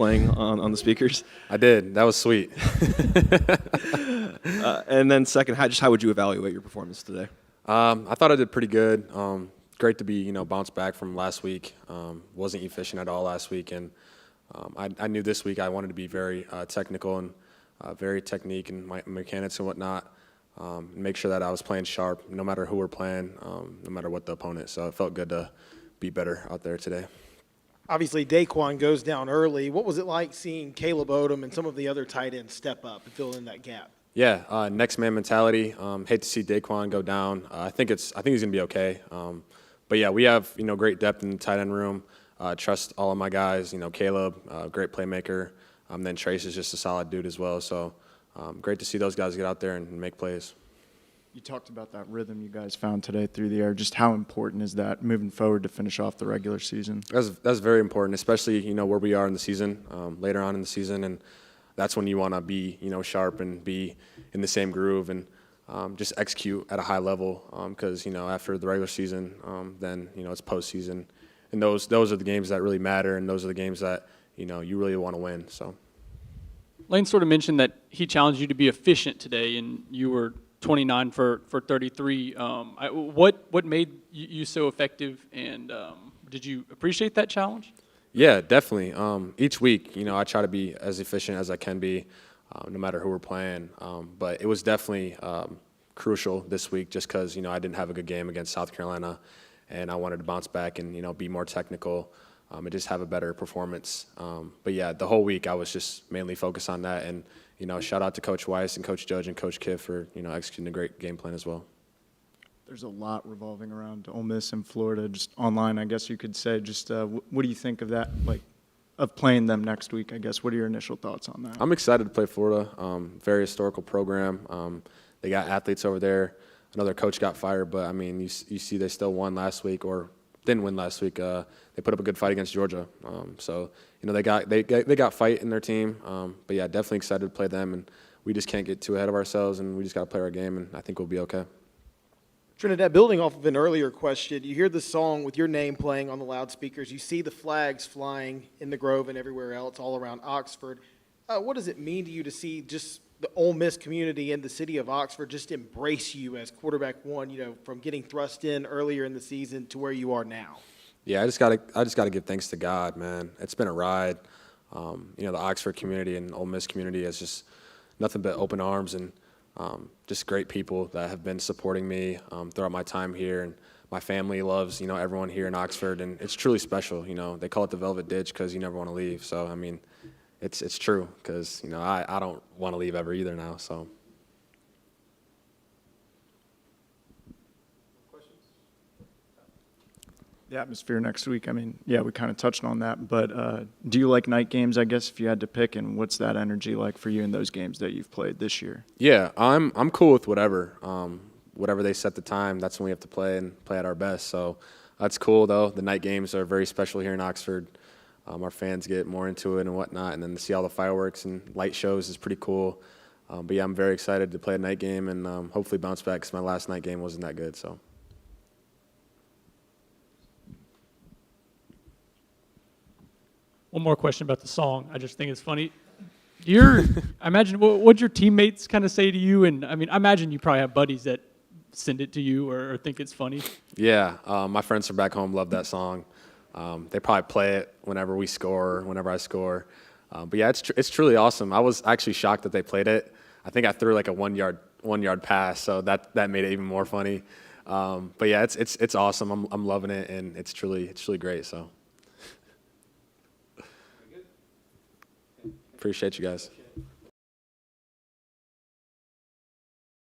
playing on the speakers? I did. That was sweet. And then second, how would you evaluate your performance today? I thought I did pretty good. Great to be, bounced back from last week. Wasn't efficient at all last week, and I knew this week I wanted to be very technical and very technique and my mechanics and whatnot. Make sure that I was playing sharp, no matter who we're playing, no matter what the opponent. So it felt good to be better out there today. Obviously, Daquan goes down early. What was it like seeing Caleb Odom and some of the other tight ends step up and fill in that gap? Yeah, next man mentality. Hate to see Daquan go down. I think he's gonna be okay. But yeah, we have great depth in the tight end room. Trust all of my guys. Caleb, great playmaker. Then Trace is just a solid dude as well. So great to see those guys get out there and make plays. You talked about that rhythm you guys found today through the air. Just how important is that moving forward to finish off the regular season? That's very important, especially where we are in the season, later on in the season, and that's when you want to be sharp and be in the same groove and just execute at a high level. Because after the regular season, then it's postseason, and those are the games that really matter, and those are the games that you really want to win. So Lane sort of mentioned that he challenged you to be efficient today, and you were 29 for 33. What made you so effective, and did you appreciate that challenge? Yeah, definitely. Each week, I try to be as efficient as I can be, no matter who we're playing. But it was definitely crucial this week just because, I didn't have a good game against South Carolina, and I wanted to bounce back and, be more technical and just have a better performance. But, yeah, the whole week I was just mainly focused on that. And, shout out to Coach Weiss and Coach Judge and Coach Kiff for, executing a great game plan as well. There's a lot revolving around Ole Miss and Florida, just online, I guess you could say. Just what do you think of that, of playing them next week, I guess? What are your initial thoughts on that? I'm excited to play Florida. Very historical program. They got athletes over there. Another coach got fired, but, I mean, you see they still won last week or didn't win last week. They put up a good fight against Georgia. So, they got fight in their team. But, yeah, definitely excited to play them, and we just can't get too ahead of ourselves, and we just got to play our game, and I think we'll be okay. Trinidad, building off of an earlier question, you hear the song with your name playing on the loudspeakers. You see the flags flying in the Grove and everywhere else all around Oxford. What does it mean to you to see just the Ole Miss community and the city of Oxford just embrace you as quarterback one, from getting thrust in earlier in the season to where you are now? Yeah, I just gotta give thanks to God, man. It's been a ride. The Oxford community and Ole Miss community is just nothing but open arms and just great people that have been supporting me throughout my time here, and my family loves everyone here in Oxford, and it's truly special. They call it the Velvet Ditch because you never want to leave. So I mean, it's true because I don't want to leave ever either now. So. The atmosphere next week, I mean, yeah, we kind of touched on that, but do you like night games, I guess, if you had to pick, and what's that energy like for you in those games that you've played this year? Yeah, I'm cool with whatever. Whatever they set the time, that's when we have to play and play at our best. So that's cool, though. The night games are very special here in Oxford. Our fans get more into it and whatnot, and then to see all the fireworks and light shows is pretty cool. But, yeah, I'm very excited to play a night game and hopefully bounce back because my last night game wasn't that good. So. One more question about the song. I just think it's funny. I imagine, what'd your teammates kind of say to you? And, I mean, I imagine you probably have buddies that send it to you or think it's funny. Yeah, my friends from back home love that song. They probably play it whenever we score, whenever I score. But, yeah, it's truly awesome. I was actually shocked that they played it. I think I threw like a one-yard pass, so that made it even more funny. But, yeah, it's awesome. I'm loving it, and it's truly great, so. Appreciate you guys.